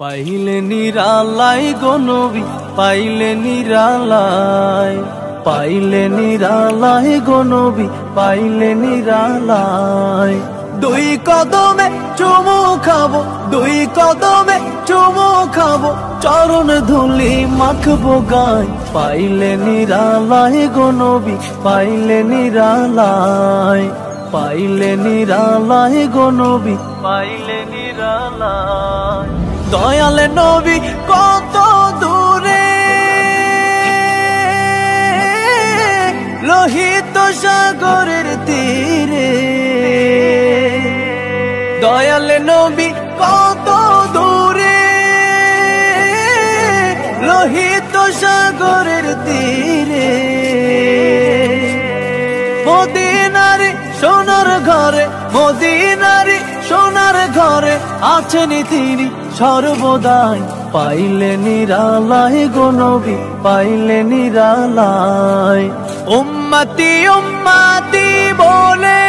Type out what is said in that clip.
পাইলে নিরালাই গো নবী, পাইলে নিরালাই, পাইলে নিরালাই গো নবী, পাইলে নিরালাই। দুই কদমে চুমু খাবো, দুই কদমে চুমু খাবো, চরণ ধুলি মাখবো গায়। পাইলে নিরালাই গো নবী, পাইলে নিরালাই, পাইলে নিরালাই গো নবী, পাইলে নিরালাই। দয়ালে নবী কত দূরে, লোহিত সাগরের তীরে। দয়ালে নবী কত দূরে, লোহিত সাগরের তীরে। মদিনারে সোনার ঘরে, মদিনারে সোনার ঘরে আছেন তিনি সর্বদাই। পাইলে নিরালাই গো নবী, পাইলে নিরালাই। উম্মতি উম্মতি বলে